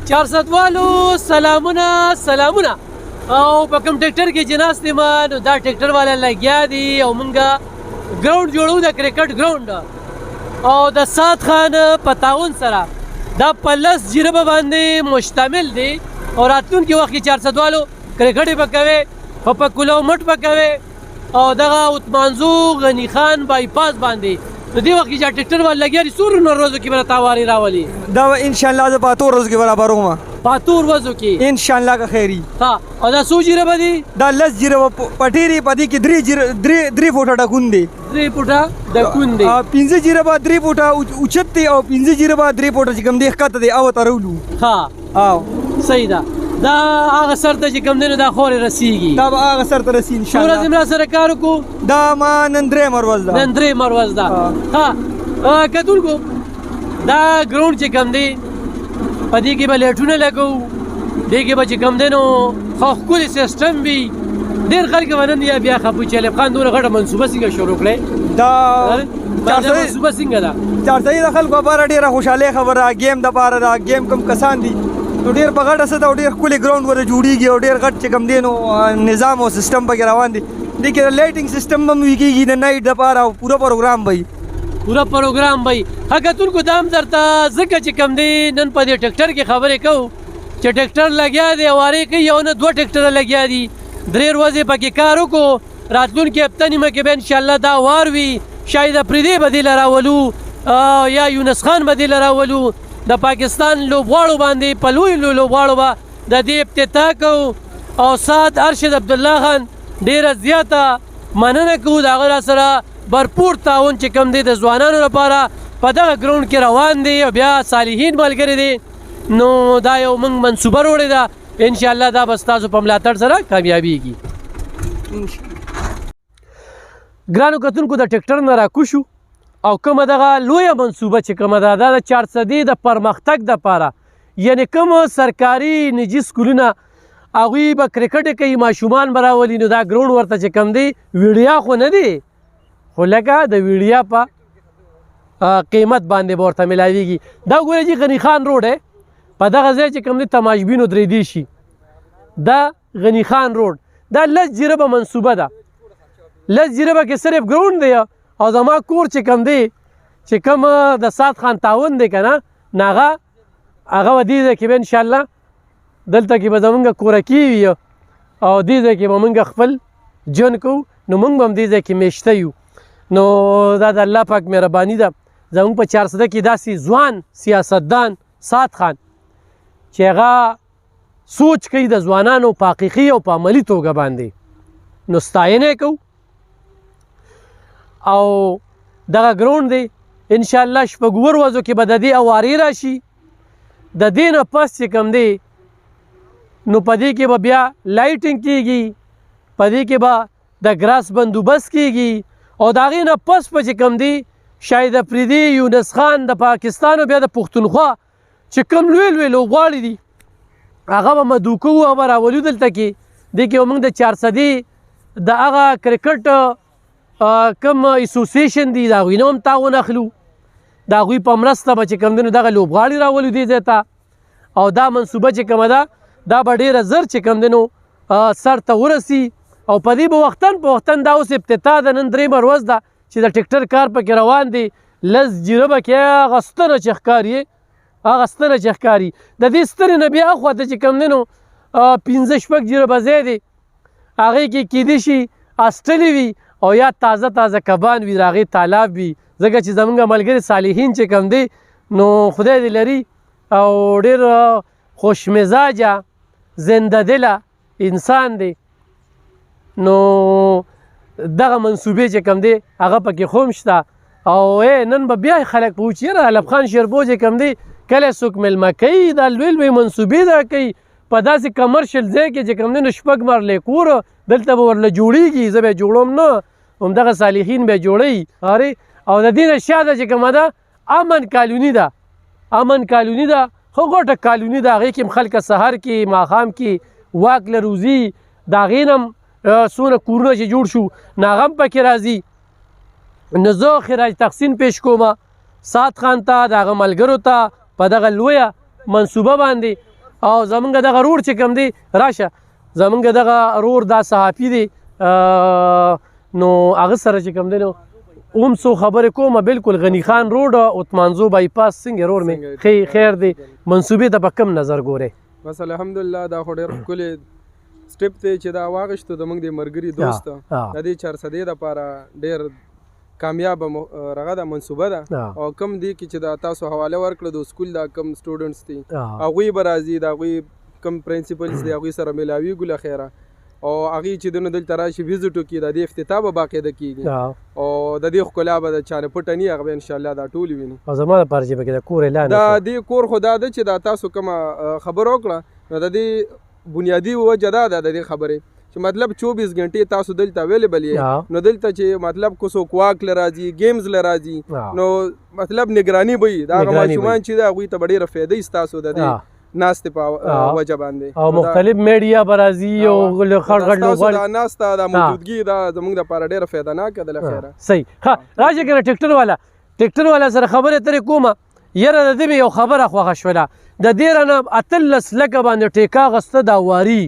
400 والو سلامونه او په کوم ټریکټر کې چې ناست یم نو دا ټریکټر والا لګیا دي او مونږ ګراوند جوړو د کرکټ ګراوند او د سات خان په تعاون سره دا په لس جربه باندې مشتمل دی او راتلونکي وخت کې 400 والو کرکټ به کوي او په کولو مټ به کوي او دغه عثمانزو غنی خان بایپاس باندې نو دې وخت کې چې ټریکټر والا لګیا دي څو ورځو کې به تاواري راولي دا ان شاء الله زه په اتو ورځو کې برابر وم په اتو ورځو کې ان شاء الله که خیري ها او دا څو جربه دي دا لس جربه پټيري پدې کې درې فوټه ډکون دي 3 فوټه ډکون دي 15 جربه 3 فوټه اوچت دي او 15 جربه 3 فوټه چې کوم دي ښکته دي او ترولو ها او صحیح ده دا هغه سر ته چې کوم دی نو دا خورې رسیږي دا به هغه سر ته رسي ان شاء الله څو ورځې ملا سره کار وکړو دا ما نن درې مرورځ ده نن درې مرورځ ده ها کتونکو دا ګراوند چې کوم دی په دې کې به لیټونه لګو دې کې به چې کوم دی نو ښه ښکلي سیسټم وي ډېر خلک به نن یا بیا خفه چې الف خان دومره غټه منصوبه څنګه شروع کړې دا منصوبه څنګه ده چارسایي د خلکو لپاره ډېره خوشحالۍ خبره ګیم دپاره ده ګیم کوم کسان دي نو ډېر په غټه څه ده او ډېر ښکلي ګراوند ورته جوړېږي او ډېر غټ چې کوم دی نو نظام او سیسټم پکې روان دی دې کې د لایټینګ سیسټم هم وي کېږي د نایټ دپاره او پوره پروګرام به پوره پروګرام به حقیقتونکو دا هم درته ځکه چې کوم دی نن په دې ټریکټر کې خبرې کوو چې ټریکټر لګیا دی وارې کوي یو نه دوه ټریکټره لګیا دي 3 ورځې پکې کار وکړو راتلونکي هفته نیمه کې به انشاءالله دا وار وي شاید افریدی به دې له راولو یا یونس خان به دې له راولو د پاکستان لوبغاړو باندې په لویو لوبغاړو به د دې افتتاح کوو او سعد ارشد عبدالله خان ډېره زیاته مننه کوو د هغه راسره برپور تعاون چې کوم دی د ځوانانو لپاره په دغه ګراوند کې روان دی او بیا صالحین ملګري دي نو دا یو موږ منصوبه وروړې ده انشاءالله دا به ستاسو په ملاتړ سره کامیابیږي ګرانو کتونکو د ټریکټر نه راکوشو او کومه دغه لویه منصوبه چې کومه ده دا د 400 د پرمختګ دپاره یعنې کوم سرکاري نجي سکولونه هغوی به کرکټ کوي ماشومان به راولي نو دا ګراوند ورته چې کوم دی ویډیا خو نه دی خو لکه د ویډیا په قیمت باندې به ورته ملاویږي دا ګوره چې غني خان روډ په دغه ځای چې کوم دی تماشبینو درېدی شي دا غني خان روډ دا لس جربه منصوبه ده لس جربه کې صرف ګراوند دی او زما کور چې کوم دی چې کوم د سات خان تعاون دی که نه نو هغه به دې ځای کې به انشاءالله دلته کې به زمونږ کورکي وي او دې ځای کې به مونږ خپل ژوند کوو نو مونږ به هم دې ځای کې میشته یو نو دا د الله پاک مهرباني ده زموږ په 400 کې داسې ځوان سیاستدان سات خان چې هغه سوچ کوي د ځوانانو په حقیقي او په عملي توګه باندې نو ستاینه کوو او دغه ګراوند دی انشاءالله شپږ ورځو کې به د دې اوارې راشي د دې نه پس چې کوم دی نو په دې کې به بیا لایټینګ کېږي په دې کې به د ګراس بندوبست کېږي او د هغې نه پس به چې کوم دی شاید افریدي یونس خان د پاکستان او بیا د پښتونخوا چې کوم لوی لوی لوبغاړي دي هغه به مدعو کوو او به راولو دلته کې دې کې به موږ د 400 د هغه کرکټ کوم اسوسیشن دي د هغوی نه هم تعاون اخلو د هغوی په مرسته به چې کوم دی نو دغه لوبغاړي راولو دې ځای ته او دا منصوبه چې کومه ده دا به ډېره زر چې کوم دی نو سر ته ورسي او په دې به وختن په وختن دا اوس ابتدا د نن 3 ورځ ده چې د ټریکټر کار پکې روان دی لس جربه کې هغه ستنه چې ښکاري هغه ستنه چې ښکاري د دې ستنې نه بیا اخواته چې کوم دی نو 15 جربه ځای دی هغې کې کیدای شي اسټلې وي او یا تازه کبان وي د هغې تالاب وي ځکه چې زموږ ملګري صالحین چې کوم دی نو خدای دې لري او ډېر خوشمزاجه زنده دله انسان دی نو دغه منصوبې چې کوم دی هغه پکې خوم شته او نن به بیا خلک په چې یاره علب خان شیربو چې کوم دی کله څوک میلمه کوي دا لوی لوی منصوبې دا کوي په داسې کمرشل ځای کې چې کوم دی نو شپږ مرلې کور دلته به ورله جوړېږي زه به جوړوم نه همدغه صالحین به جوړوي او د دې نه شاته چې کومه ده امن کالوني ده امن کالوني ده خو غټه کالوني ده هغې کې هم خلکه سهار کې ماښام کې واک له روزي د هغې نه هم څونه کورونه چې جوړ شو نو هغه هم پکې راځي نو زه خراج تحسین پیش کوم سات خان ته د هغه ملګرو ته په دغه لویه منصوبه باندې او زمونږ دغه رور چې کوم دی راشه زمونږ دغه رور دا صحافي دی نو هغه سره چې کوم دی نو اوم څو خبرې کومه بالکل غنی خان روډ عثمانزو بایپاس څنګه رور مې خیر دی منصوبې ته په کوم نظر ګورې بس الحمدلله دا خو ډېر ښکلی سټپ دی چې دا واغېشتو زموږ د ملګري دوست د دې 400 دپاره ډېر کامیابه رغه ده منصوبه ده او کم دی کې چې دا تاسو حواله ورکړه د سکول دا کم سټوډنټس دي هغوی به راځي د هغوی کم پرنسپلز دي هغوی سره میلاویږو له خیره او هغې چې دونه دلته راشي ویزټ وکړي د دې افتتاح به باقاعده کیږي او د دې ښکلا به د چا نه پټه ني هغه به انشاءالله دا ټول ویني او زما لپاره چې پکې د کور اعلان دا دې کور خو دا ده چې دا تاسو کومه خبره وکړه نو د دې بنیادي وجه دا ده د دې خبرې چې مطلب 24 غنټې تاسو دلته اویلیبل یې نو دلته چې مطلب کو څوک واک له راځي گیمز له راځي نو مطلب نگرانی به وي دا هغه ماشومان چې دا هغوی ته به ډېره فایده ستاسو د دې ناستې په وجه باندې او مختلف میډیا به راځي او خړ غړ لوبغاړي دا ناسته دا موجودګي دا زموږ دپاره ډېره فایدهناکه ده له خیره صحیح ها راځه کنه ټیکټر والا سره خبرې اترې کومه یاره د دې مې یو خبره خوښه شوله د دې رانه 18 لکه باندې ټیکا اخیسته دا واري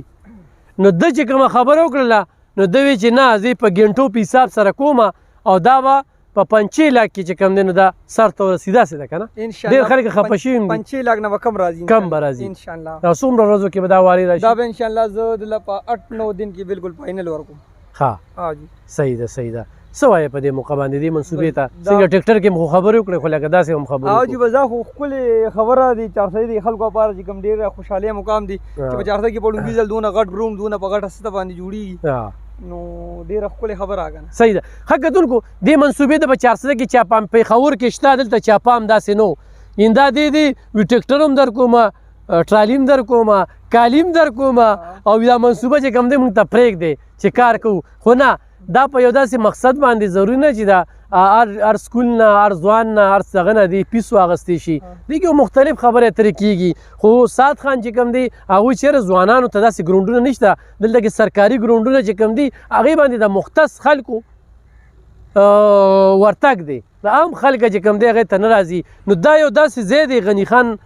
نو د چې کومه خبره وکړله نو د وی چې نه زه په ګنټو په حساب سره کومه او دا به په 5 لاک کې چې کم دی نو دا سر ته ورسېدا سې ده که نه ډېر خلک خفه شوي دي 5 لاک نه به کم راځي کم به راځي انشاءالله او څومره ورځو کې به دا واري راشي دا به انشاءالله زه دله په 8-9 دن کې بالکل فاینل ورکوم ها جی صحیح ده څه وایې په دې موقع باندې دې منصوبې ته څنګه ټیکټر کې مو خبرې وکړې خو لکه داسې هم خبرې او جی به دا خو ښکلې خبره دی 400 د خلکو لپاره چې کوم ډېره خوشحالۍ مقام دی چې په 400 کې په لومړي ځل دونه غټ ګراونډ دونه په غټه سطح باندې جوړېږي نو ډېره ښکلې خبره کنه صحیح ده ښه کتونکو دې منصوبې د په 400 کې چاپام پېښور کې شته دلته چاپام داسې نو ایندا دې وي ټیکټر هم در کومه ټرالیم در کومه کالیم در کومه او دا منصوبه چې کوم دی موږ ته پرېږدی چې کار کوو خو نه دا په یو داسې مقصد باندې ضروري نه چې دا هر سکول نه هر ځوان نه هر څه نه دی پیس واغستی شي دې کې مختلف خبرې اترې کېږي خو سعد خان چې کوم دی هغوی چېرې ځوانانو ته داسې ګراونډونه نشته دلته کې سرکاري ګراونډونه چې کوم دي هغې باندې د مختص خلکو ورتګ دی د عام خلکه چې کوم دی هغې ته نه راځي نو دا یو داسې ځای دی غني خان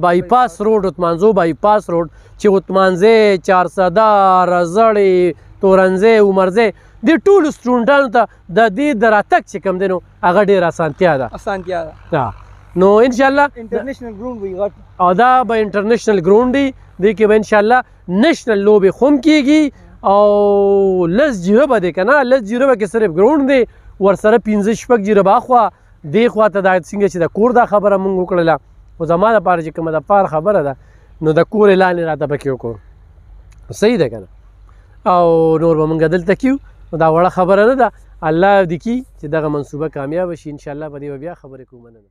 بایپاس روډ عثمانزو بایپاس روډ چې عثمانزی 400 رزړې تورنځی عمرځی دې ټولو سټوډنټانو ته د دې د راتګ چې کوم دی نو هغه ډېره اسانتیا ده نو انشاءالله انټرنیشنل ګراونډ وي غټ او دا به انټرنیشنل ګراونډ دی دې کې به انشاءالله نیشنل لوبې خو هم کېږي او 10-0 به دی که نه 10-0 به کې صرف ګراونډ دی ورسره 15-16 جیره به اخوا دې خوا ته دا څنګه چې د کور دا خبره مونږ وکړله خو زما دپاره چې کومه د پار خبره ده نو د کور اعلان یې راته پکې وکړو صحیح ده که نه او نور به مونږ دلته کیو دا وړه خبره نه ده الله دې کي چې دغه منصوبه کامیابه شي انشاءالله په دې به بیا خبرې کوو مننه